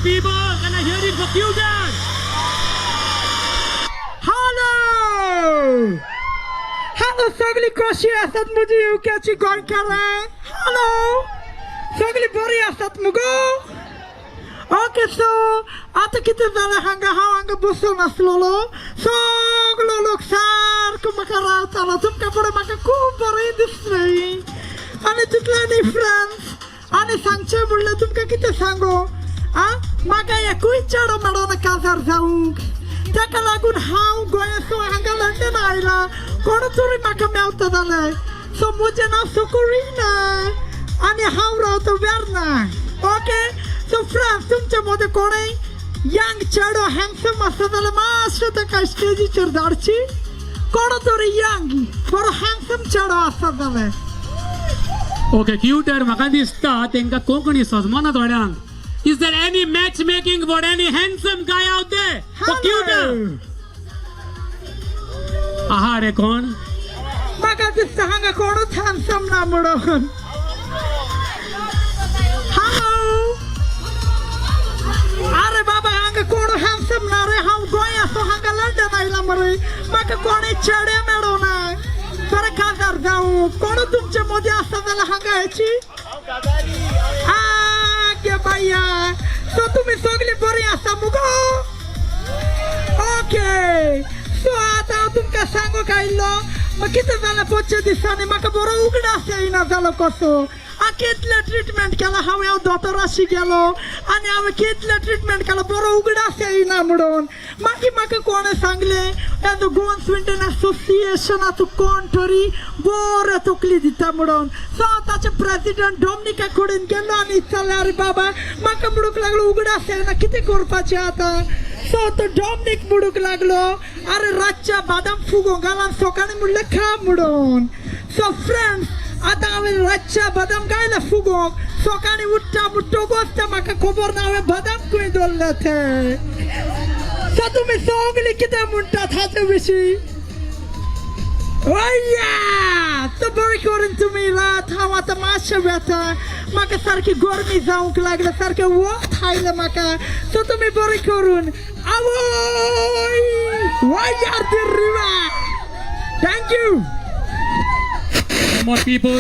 people, can I hear it for Cuban? Hello! Hello, सगळी कशी असतात मुझी युक्याची गोंयकारा? Hello! सगळी बरी असतात मुगो? ओके सो आता किती झालं हांगा बसून असलेलो सगळो लोक सारखं म्हाका रावतालो तुमका पुढे म्हाका खूप बरें दिसलें आनी तितल्यानी फ्रेंड्स आनी सांगचें म्हणलें तुमकां कितें सांगू म्हाका एकूय चेडो मेळोना काजार जावंक ताका लागून हांव गोंयासून हांगा लंडन आयला कोण तरी म्हाका मेवता जालें सो म्हजें नांव सुकुरीना आनी हांव रावता वेर्ना ओके सो फ्रेंड्स तुमचे मदें कोणय यंग चेडो हँडसम आसा जाल्यार मातशें ताका स्टेजीचेर धाडची कोण तरी यंग बरो हँडसम चेडो आसा जाल्यार Okay, cuter, म्हाका दिसता तेंका कोंकणी सजमना थोड्यांक. Is there any matchmaking for any handsome guy out there? For cuter? आहा रे कोण? म्हाका दिसता हांगा कोणूच हँडसम ना म्हणून अरे बाबा हांगा कोण हँडसम ना रे हांव गोंयासून हांगा लंडन आयला मरे म्हाका कोणय चेडे मेळोना बरें काजार जावं कोण तुमचे मदीं आसा जाल्यार हांगा येची गे बाया सो तुमी सगळीं बरीं आसा मुगो ओके सो आतां हांव तुमकां सांगूंक आयिल्लो कितें जालें पयच्या दिसांनी म्हाका बरो उगडास येयना जालो कसो कितले ट्रिटमेंट केला हांवें दोतोराशी गेलो आनी हांवें कितले ट्रिटमेंट केलो बरो उगडास येयना म्हणून मागीर म्हाका कोणें सांगलें एज गोवन स्विंडन एसोसिएशनाचो कोण तरी बऱ्यो तकली दिता म्हणून सो ताचे प्रेसिडेंट डॉमिनिका कडेन गेलो आनी विचारलें अरे बाबा म्हाका म्हणूंक लागलो उगडास येयना कितें करपाचें आतां सो तो डॉमिनिक म्हणूंक लागलो अरे रातच्या बादाम फुगो घालान सकाळीं म्हणलें खा म्हणून सो फ्रेंड्स आता हांवें रातच्या बदाम गायला फुगोंक सकाळीं उठ्ठा मुट्टो बसता म्हाका खबर ना हांवें बदाम खंय दवरले ते सो तुमी सगळीं कितें म्हणटात हाचे विशीं तो बरें करून तुमी रात हांव आतां मातशें वेता म्हाका सारकी गरमी जावंक लागल्या सारकें वत आयलें म्हाका सो तुमी बरें करून आवय wire the river thank you More people.